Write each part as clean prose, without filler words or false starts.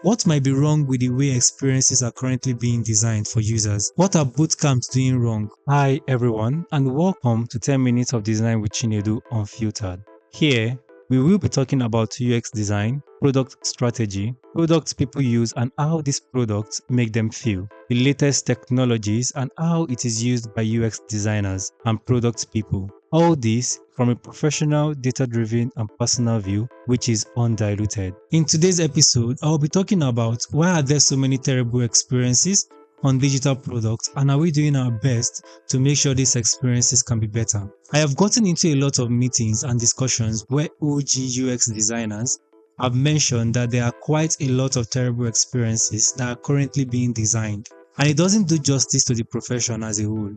What might be wrong with the way experiences are currently being designed for users? What are bootcamps doing wrong? Hi everyone, and welcome to 10 Minutes of Design with Chinedu Unfiltered. Here, we will be talking about UX design, product strategy, products people use and how these products make them feel, the latest technologies and how it is used by UX designers and product people. All this from a professional, data-driven and personal view, which is undiluted. In today's episode, I'll be talking about why are there so many terrible experiences on digital products and are we doing our best to make sure these experiences can be better. I have gotten into a lot of meetings and discussions where OG UX designers have mentioned that there are quite a lot of terrible experiences that are currently being designed, and it doesn't do justice to the profession as a whole.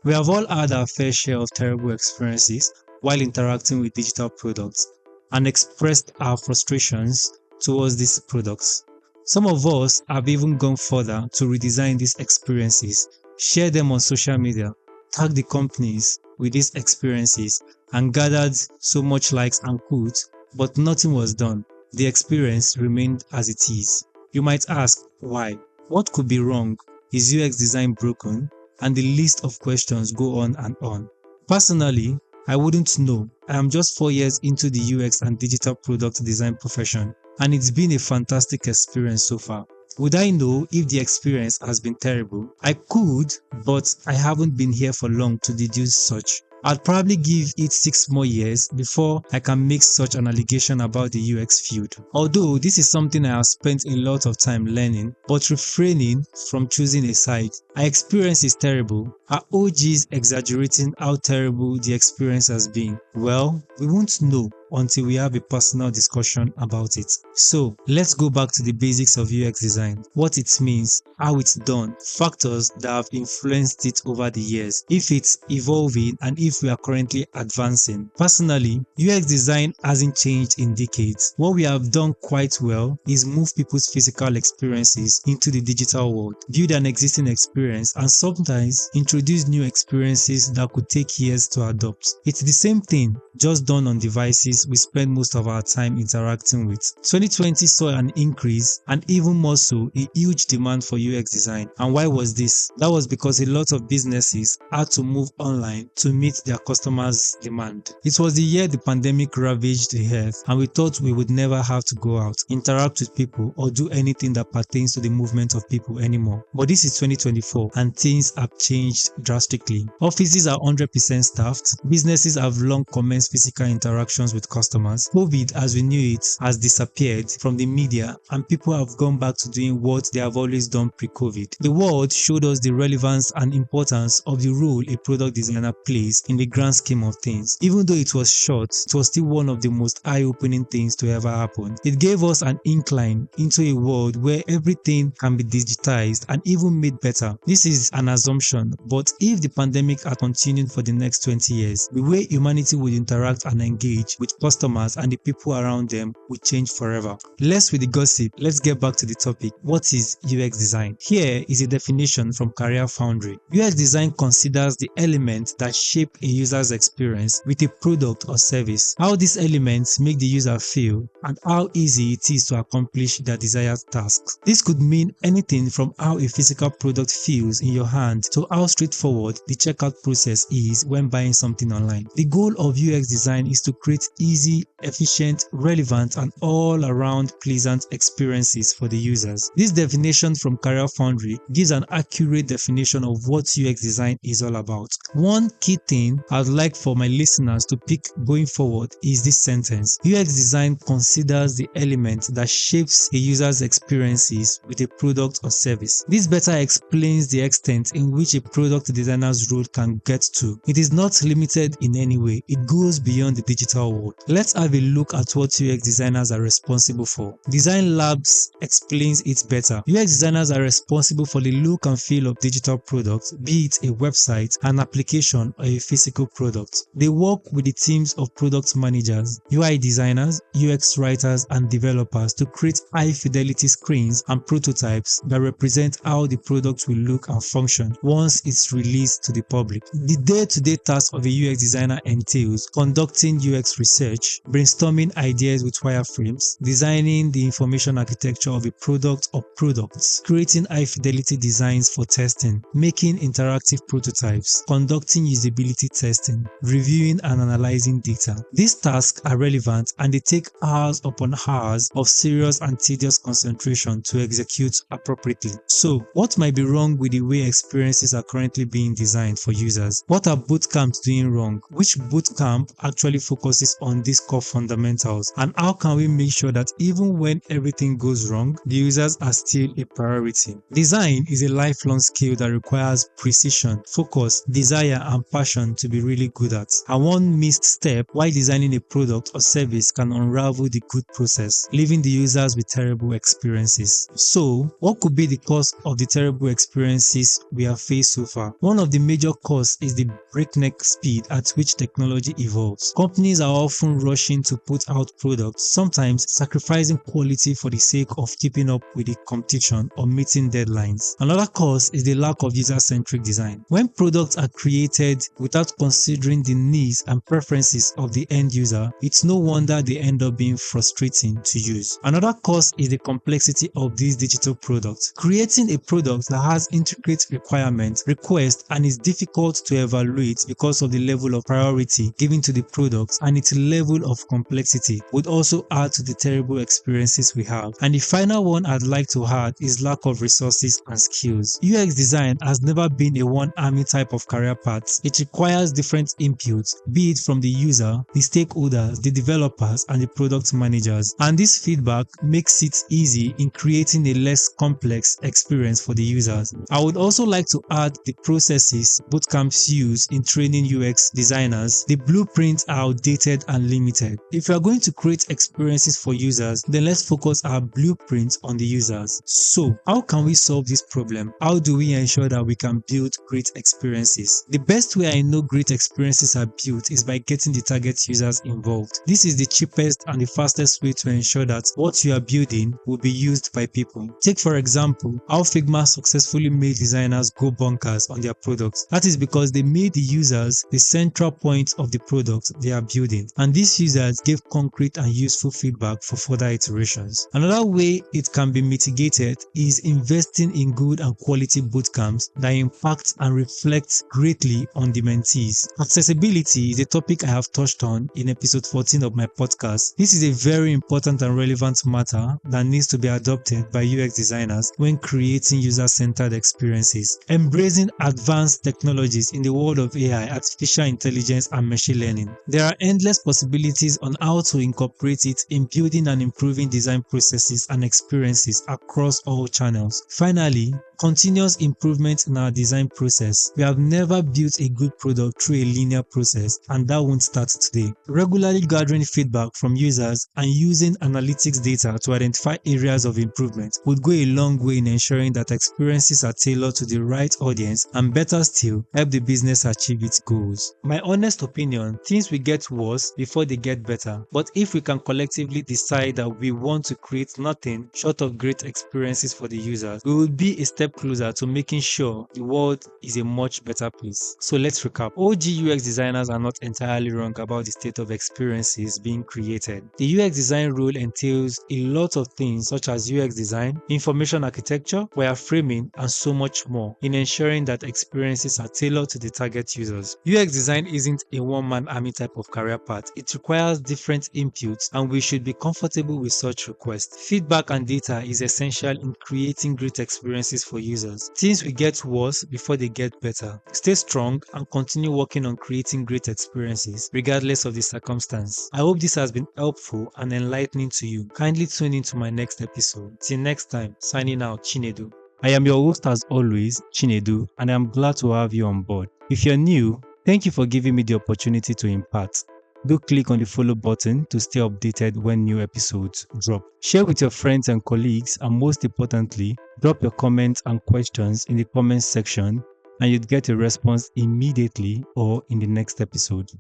We have all had our fair share of terrible experiences while interacting with digital products and expressed our frustrations towards these products. Some of us have even gone further to redesign these experiences, share them on social media, tag the companies with these experiences, and gathered so much likes and quotes, but nothing was done. The experience remained as it is. You might ask, why? What could be wrong? Is UX design broken? And the list of questions go on and on. Personally, I wouldn't know. I am just 4 years into the UX and digital product design profession, and it's been a fantastic experience so far. Would I know if the experience has been terrible? I could, but I haven't been here for long to deduce such. I'd probably give it 6 more years before I can make such an allegation about the UX field. Although this is something I have spent a lot of time learning, but refraining from choosing a side. Our experience is terrible. Are OGs exaggerating how terrible the experience has been? Well, we won't know until we have a personal discussion about it. So, let's go back to the basics of UX design, what it means, how it's done, factors that have influenced it over the years, if it's evolving and if we are currently advancing. Personally, UX design hasn't changed in decades. What we have done quite well is move people's physical experiences into the digital world, build an existing experience, and sometimes introduce new experiences that could take years to adopt. It's the same thing, just done on devices we spend most of our time interacting with. 2020 saw an increase and even more so a huge demand for UX design. And why was this? That was because a lot of businesses had to move online to meet their customers' demand. It was the year the pandemic ravaged the earth and we thought we would never have to go out, interact with people or do anything that pertains to the movement of people anymore. But this is 2024 and things have changed drastically. Offices are 100% staffed, businesses have long commenced physical interactions with customers. COVID, as we knew it, has disappeared from the media and people have gone back to doing what they have always done pre-COVID. The world showed us the relevance and importance of the role a product designer plays in the grand scheme of things. Even though it was short, it was still one of the most eye-opening things to ever happen. It gave us an incline into a world where everything can be digitized and even made better. This is an assumption, but if the pandemic had continued for the next 20 years, the way humanity would interact and engage with customers and the people around them would change forever. Less with the gossip, let's get back to the topic. What is UX design? Here is a definition from Career Foundry. UX design considers the elements that shape a user's experience with a product or service, how these elements make the user feel, and how easy it is to accomplish their desired tasks. This could mean anything from how a physical product feels in your hand to how straightforward the checkout process is when buying something online. The goal of UX design is to create easy, efficient, relevant, and all-around pleasant experiences for the users. This definition from Career Foundry gives an accurate definition of what UX design is all about. One key thing I'd like for my listeners to pick going forward is this sentence. UX design considers the element that shapes a user's experiences with a product or service. This better explains the extent in which a product designer's role can get to. It is not limited in any way. It goes beyond the digital world. Let's have a look at what UX designers are responsible for. Design Labs explains it better. UX designers are responsible for the look and feel of digital products, be it a website, an application, or a physical product. They work with the teams of product managers, UI designers, UX writers, and developers to create high-fidelity screens and prototypes that represent how the product will look look and function once it's released to the public. The day-to-day task of a UX designer entails conducting UX research, brainstorming ideas with wireframes, designing the information architecture of a product or products, creating high-fidelity designs for testing, making interactive prototypes, conducting usability testing, reviewing and analyzing data. These tasks are relevant and they take hours upon hours of serious and tedious concentration to execute appropriately. So, what might be wrong with the way experiences are currently being designed for users? What are bootcamps doing wrong? Which bootcamp actually focuses on these core fundamentals? And how can we make sure that even when everything goes wrong, the users are still a priority? Design is a lifelong skill that requires precision, focus, desire, and passion to be really good at. And one missed step while designing a product or service can unravel the good process, leaving the users with terrible experiences. So, what could be the cause of the terrible experiences we have faced so far? One of the major causes is the breakneck speed at which technology evolves. Companies are often rushing to put out products, sometimes sacrificing quality for the sake of keeping up with the competition or meeting deadlines. Another cause is the lack of user-centric design. When products are created without considering the needs and preferences of the end user, it's no wonder they end up being frustrating to use. Another cause is the complexity of these digital products. Creating a product that has intricate requirements, requests, and is difficult to evaluate because of the level of priority given to the product and its level of complexity would also add to the terrible experiences we have. And the final one I'd like to add is lack of resources and skills. UX design has never been a one-army type of career path. It requires different inputs, be it from the user, the stakeholders, the developers, and the product managers. And this feedback makes it easy in creating a less complex experience for the users. I would also like to add the processes bootcamps use in training UX designers. The blueprints are outdated and limited. If you are going to create experiences for users, then let's focus our blueprints on the users. So, how can we solve this problem? How do we ensure that we can build great experiences? The best way I know great experiences are built is by getting the target users involved. This is the cheapest and the fastest way to ensure that what you are building will be used by people. Take for example, how Figma successfully made designers go bonkers on their products. That is because they made the users the central point of the product they are building, and these users gave concrete and useful feedback for further iterations. Another way it can be mitigated is investing in good and quality bootcamps that impact and reflect greatly on the mentees. Accessibility is a topic I have touched on in episode 14 of my podcast. This is a very important and relevant matter that needs to be adopted by UX designers when creating user-centered experiences. Embracing advanced technologies in the world of AI, artificial intelligence, and machine learning. There are endless possibilities on how to incorporate it in building and improving design processes and experiences across all channels. Finally, continuous improvement in our design process. We have never built a good product through a linear process, and that won't start today. Regularly gathering feedback from users and using analytics data to identify areas of improvement would go a long way in ensuring that experiences are tailored to the right audience and, better still, help the business achieve its goals. My honest opinion, things will get worse before they get better, but if we can collectively decide that we want to create nothing short of great experiences for the users, we will be a step closer to making sure the world is a much better place. So let's recap. OG UX designers are not entirely wrong about the state of experiences being created. The UX design role entails a lot of things such as UX design, information architecture, wireframing, and so much more in ensuring that experiences are tailored to the target users. UX design isn't a one-man army type of career path. It requires different inputs, and we should be comfortable with such requests. Feedback and data is essential in creating great experiences for users. Things will get worse before they get better. Stay strong and continue working on creating great experiences regardless of the circumstance. I hope this has been helpful and enlightening to you. Kindly tune into my next episode. Till next time, signing out, Chinedu. I am your host as always, Chinedu, and I am glad to have you on board. If you're new, thank you for giving me the opportunity to impart. Do click on the follow button to stay updated when new episodes drop. Share with your friends and colleagues, and most importantly, drop your comments and questions in the comments section and you'd get a response immediately or in the next episode.